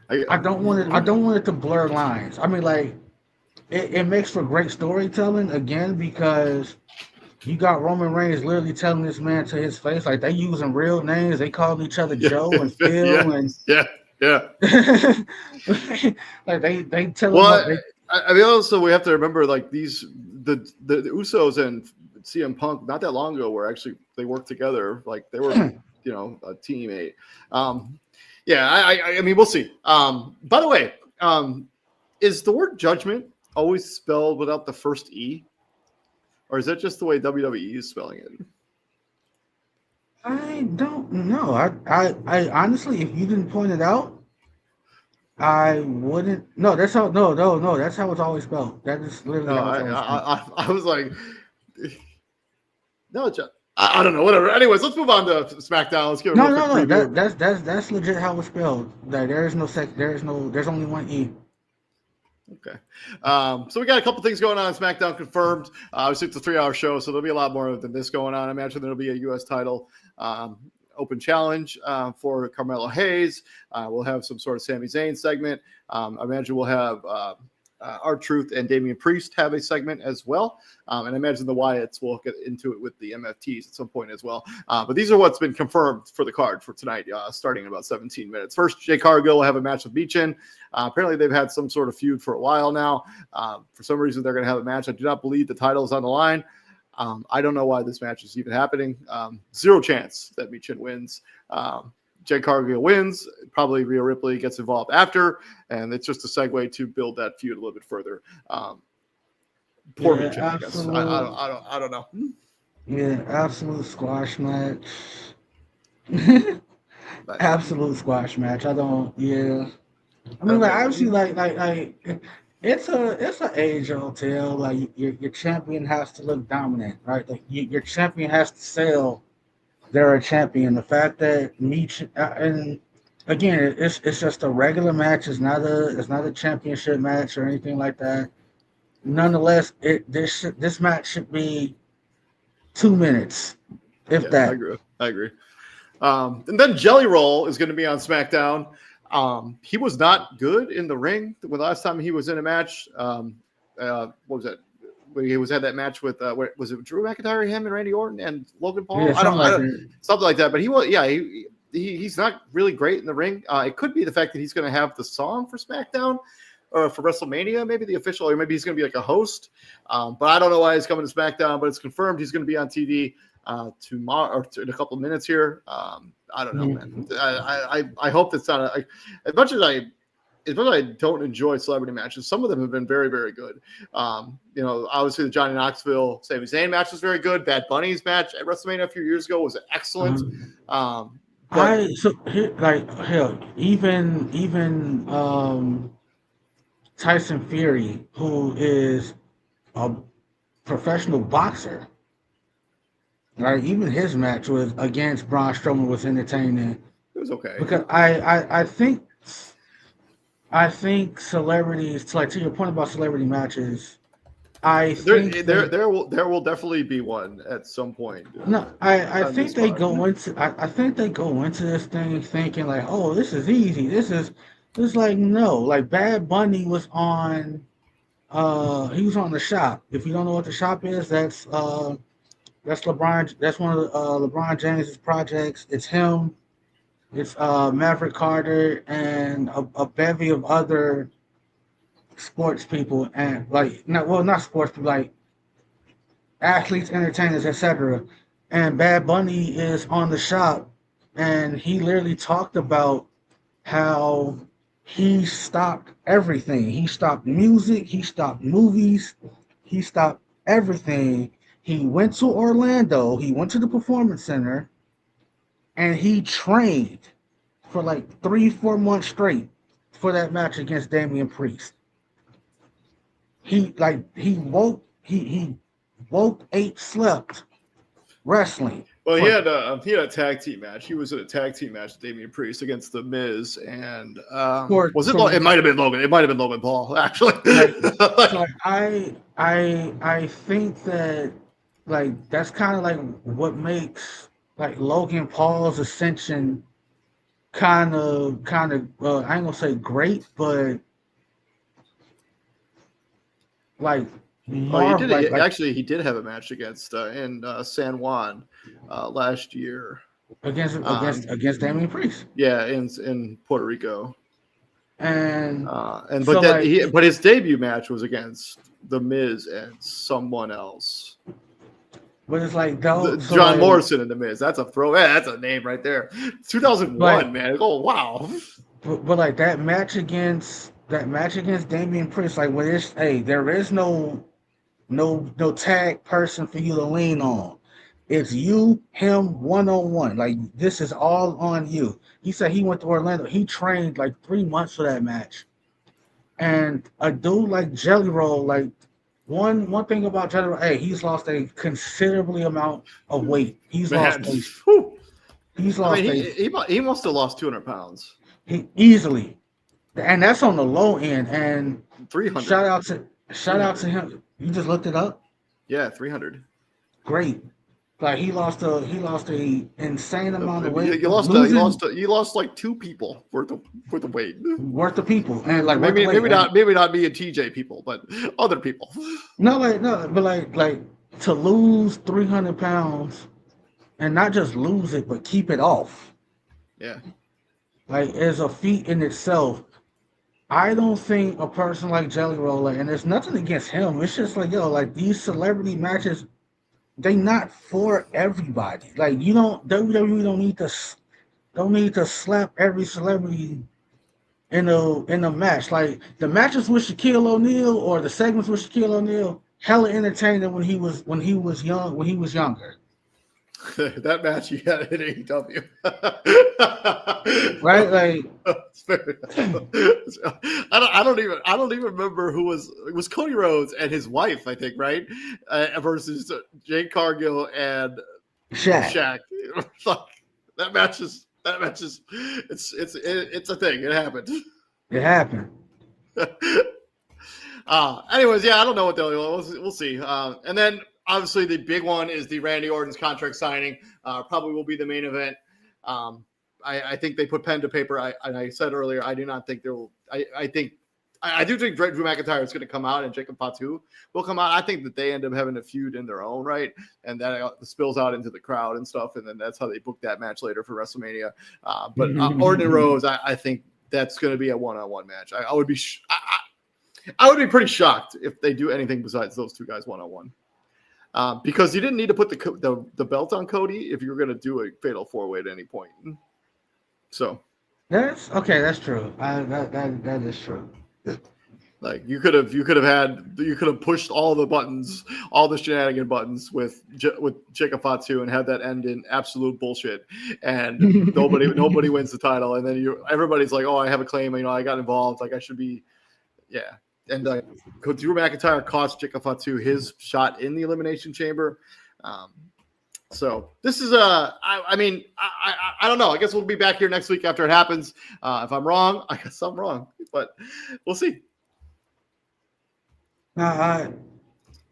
S2: I don't want it to blur lines. I mean, like it makes for great storytelling again because you got Roman Reigns literally telling this man to his face, like they using real names. They call each other
S1: yeah,
S2: Joe and
S1: yeah,
S2: Phil, and
S1: yeah, yeah.
S2: like they tell him
S1: Well,
S2: up. They,
S1: I mean, also we have to remember like the Usos and CM Punk not that long ago were actually they worked together. Like they were, a teammate. Um, yeah, I mean, we'll see. By the way, is the word judgment always spelled without the first E, or is that just the way WWE is spelling it?
S2: I don't know. I honestly, if you didn't point it out, I wouldn't. No, that's how. No, no, no. That's how it's always spelled. That is literally
S1: No,
S2: how it's always spelled.
S1: I was like, no, I don't know, whatever. Anyways, let's move on to SmackDown. Let's give a
S2: No,
S1: real
S2: no,
S1: quick
S2: no.
S1: preview.
S2: That's legit how it's spelled. Like there is no sec. There is no. There's only one E.
S1: Okay. So we got a couple things going on SmackDown confirmed. Obviously, it's a 3-hour show, so there'll be a lot more than this going on. I imagine there'll be a U.S. title open challenge for Carmelo Hayes. We'll have some sort of Sami Zayn segment. I imagine we'll have R-Truth and Damian Priest have a segment as well. And I imagine the Wyatts will get into it with the MFTs at some point as well. But these are what's been confirmed for the card for tonight, starting in about 17 minutes. First, Jay Cargill will have a match with Michin. Apparently, they've had some sort of feud for a while now. For some reason, they're going to have a match. I do not believe the title is on the line. I don't know why this match is even happening. Zero chance that Michin wins. Jay Cargill wins. Probably Rhea Ripley gets involved after, and it's just a segue to build that feud a little bit further. Poor Michin, I guess. I don't know.
S2: Yeah, absolute squash match. Absolute squash match. I don't. Yeah. I mean, like obviously, like it's a age old tale. Like your champion has to look dominant, right? Like your champion has to sell they're a champion. The fact that Meech and again, it's just a regular match. It's not a championship match or anything like that. Nonetheless, this match should be 2 minutes, if
S1: Yeah,
S2: that.
S1: I agree. And then Jelly Roll is going to be on SmackDown. He was not good in the ring the last time he was in a match. What was that? He had that match with was it Drew McIntyre, him and Randy Orton and Logan Paul?
S2: Yeah, something like that.
S1: Something like that. But he was, yeah, he's not really great in the ring. It could be the fact that he's going to have the song for SmackDown or for WrestleMania, maybe the official, or maybe he's going to be like a host. But I don't know why he's coming to SmackDown. But it's confirmed he's going to be on TV tomorrow or in a couple of minutes here. I don't know, man. I hope that's not as much as I don't enjoy celebrity matches. Some of them have been very, very good. Obviously the Johnny Knoxville, Sami Zayn match was very good. Bad Bunny's match at WrestleMania a few years ago was excellent.
S2: Even Tyson Fury, who is a professional boxer, right? Even his match was against Braun Strowman was entertaining.
S1: It was okay
S2: because I think celebrities, like to your point about celebrity matches,
S1: there will definitely be one at some point.
S2: No, I think they go into I think they go into this thing thinking like, oh, this is easy. This like no, like Bad Bunny was on he was on the Shop. If you don't know what the Shop is, that's LeBron. That's one of LeBron James's projects. It's him. It's Maverick Carter and a bevy of other sports people and like not sports people, like athletes, entertainers, etc. And Bad Bunny is on the Shop, and he literally talked about how he stopped everything. He stopped music. He stopped movies. He stopped everything. He went to Orlando. He went to the Performance Center, and he trained for like 3-4 months straight for that match against Damian Priest. He woke, ate, slept wrestling.
S1: Well, he had a tag team match. He was in a tag team match with Damian Priest against The Miz, and was it? It might have been Logan. It might have been Logan Paul, actually.
S2: So I think that like that's kind of like what makes like Logan Paul's ascension kind of I ain't gonna say great, but like
S1: Oh,
S2: more like
S1: actually, he did have a match against in San Juan last year
S2: against Damian Priest.
S1: Yeah, in Puerto Rico.
S2: And
S1: but that but his debut match was against The Miz and someone else.
S2: But it's like
S1: John Morrison and The Miz. That's a throw. Yeah, that's a name right there. 2001, man. Oh wow.
S2: But like that match against Damian Priest, like when it's there is no tag person for you to lean on. It's you, him, 1-on-1. Like this is all on you. He said he went to Orlando. He trained like 3 months for that match. And a dude like Jelly Roll, like one thing about Jelly Roll, he's lost a considerably amount of weight. He's lost.
S1: He must have lost 200 pounds.
S2: He easily, and that's on the low end. And
S1: 300.
S2: Shout out to him. You just looked it up.
S1: Yeah, 300.
S2: Great. Like he lost a insane amount of weight.
S1: You lost like 2 people worth of weight.
S2: Worth of people, and like
S1: maybe not me and TJ people, but other people.
S2: But like to lose 300 pounds, and not just lose it, but keep it off.
S1: Yeah.
S2: Like is a feat in itself. I don't think a person like Jelly Roll, and there's nothing against him. It's just like like these celebrity matches. They not for everybody. Like WWE don't need to slap every celebrity in a match. Like the matches with Shaquille O'Neal or the segments with Shaquille O'Neal, hella entertaining when he was younger.
S1: That match you had at AEW.
S2: Right? Like
S1: I don't even remember who it was Cody Rhodes and his wife, I think, right? Versus Jade Cargill and Shaq. that match is it's a thing. It happened.
S2: It happened.
S1: Anyways, yeah, I don't know what we'll see. And then obviously the big one is the Randy Orton's contract signing. Probably will be the main event. I think they put pen to paper. I said earlier, I do not think there will. I do think Drew McIntyre is going to come out and Jacob Fatu will come out. I think that they end up having a feud in their own right, and that spills out into the crowd and stuff, and then that's how they book that match later for WrestleMania. But Orton and Rose, I think that's going to be a one-on-one match. I would be pretty shocked if they do anything besides those 2 guys one-on-one. Because you didn't need to put the belt on Cody if you were going to do a fatal 4-way at any point. So
S2: that's okay. That's true. That is true.
S1: Like you could have pushed all the buttons, all the shenanigan buttons with Jacob Fatu and had that end in absolute bullshit, and nobody wins the title, and then everybody's like, oh, I have a claim, I got involved, like I should be, yeah. And Drew McIntyre cost Jacob Fatu his shot in the Elimination Chamber. So this is I don't know. I guess we'll be back here next week after it happens. If I'm wrong, I guess I'm wrong, but we'll see.
S2: No,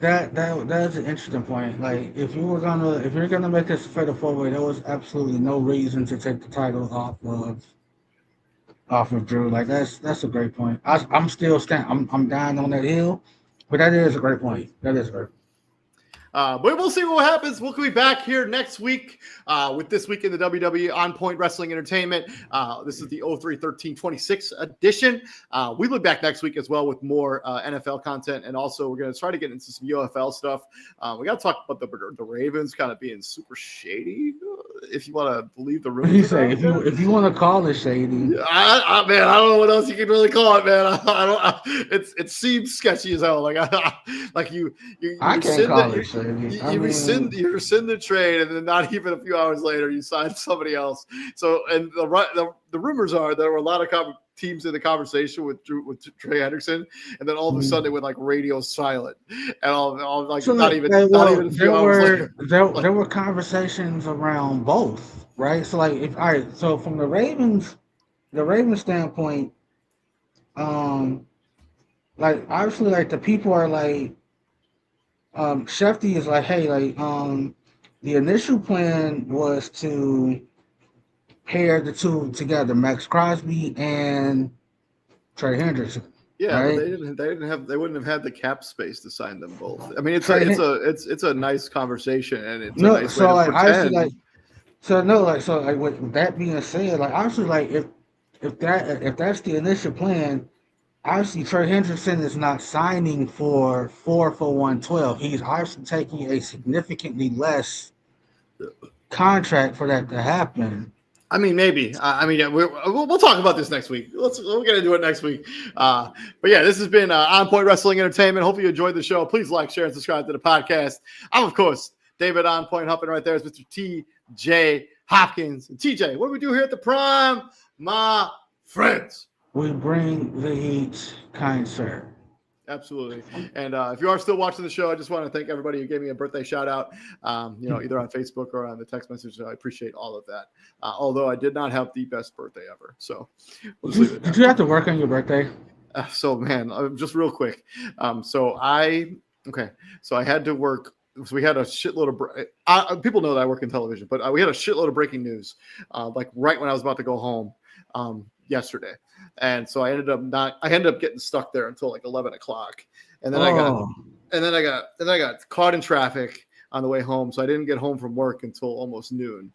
S2: that's an interesting point. Like if you're gonna make this fatal 4-way, there was absolutely no reason to take the title off of Drew. Like that's a great point. I'm still I'm dying on that hill, but that is a great point. That is great.
S1: But we'll see what happens. We'll be back here next week with This Week in the WWE On Point Wrestling Entertainment. This is the 03/13/26 edition. We'll be back next week as well with more NFL content, and also we're going to try to get into some UFL stuff. We got to talk about the Ravens kind of being super shady, if you want to believe the rumors.
S2: You say if you want to call it shady,
S1: man, I don't know what else you can really call it, man. It seems sketchy as hell. Like you
S2: I can't call it shady.
S1: You rescind the trade, and then not even a few hours later, you sign somebody else. So, and the rumors are there were a lot of teams in the conversation with Trey Hendrickson, and then all of a sudden it went like radio silent, and all like
S2: So
S1: not even a few hours later.
S2: There were conversations around both, right? So like if all right, so from the Ravens standpoint, like obviously like the people are like Shefty is like, hey, like the initial plan was to pair the two together, Max Crosby and Trey Hendrickson.
S1: Yeah, but
S2: Right?
S1: they wouldn't have had the cap space to sign them both. I mean,
S2: Trey,
S1: it's a nice conversation, and it's a
S2: no,
S1: nice way
S2: so
S1: to
S2: like obviously
S1: pretend.
S2: like so like with that being said, like obviously like if that's the initial plan, obviously Trey Hendrickson is not signing for 4 for 112. He's obviously taking a significantly less contract for that to happen.
S1: I mean, maybe. I mean, yeah, we'll talk about this next week. We're gonna do it next week. But yeah, this has been On Point Wrestling Entertainment. Hopefully you enjoyed the show. Please like, share, and subscribe to the podcast. I'm of course David On Point Hupping. Right there is Mr. T.J. Hopkins. And TJ, what do we do here at the Prime, my friends?
S2: We bring the heat, kind sir.
S1: Absolutely. And if you are still watching the show, I just want to thank everybody who gave me a birthday shout out, either on Facebook or on the text message. I appreciate all of that. Although I did not have the best birthday ever. So we'll just leave it
S2: Did you have to work on your birthday?
S1: So man, just real quick. So I had to work. So we had a shitload of people know that I work in television, but we had a shitload of breaking news, like right when I was about to go home yesterday. And so I ended up getting stuck there until like 11 o'clock. And then I got caught in traffic on the way home. So I didn't get home from work until almost noon.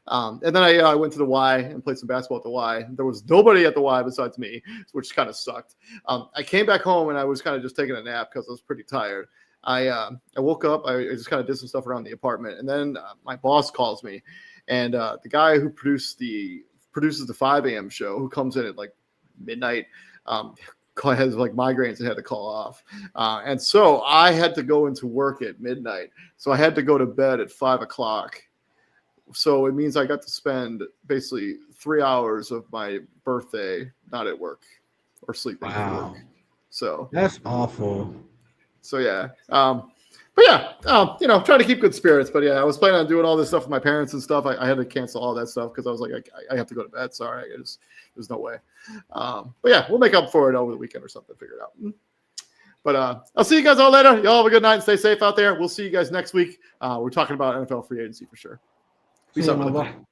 S1: And then I went to the Y and played some basketball at the Y. There was nobody at the Y besides me, which kind of sucked. I came back home and I was kind of just taking a nap because I was pretty tired. I woke up. I just kind of did some stuff around the apartment. And then my boss calls me. And the guy who produces the 5 a.m. show, who comes in at like midnight, has like migraines and had to call off. And so I had to go into work at midnight. So I had to go to bed at 5 o'clock. So it means I got to spend basically 3 hours of my birthday not at work or sleeping.
S2: Wow.
S1: So
S2: that's awful.
S1: So yeah. But yeah, trying to keep good spirits. But yeah, I was planning on doing all this stuff with my parents and stuff. I had to cancel all that stuff because I was like, I have to go to bed. Sorry, there's no way. But yeah, we'll make up for it over the weekend or something. Figure it out. But I'll see you guys all later. Y'all have a good night and stay safe out there. We'll see you guys next week. We're talking about NFL free agency for sure. Peace out.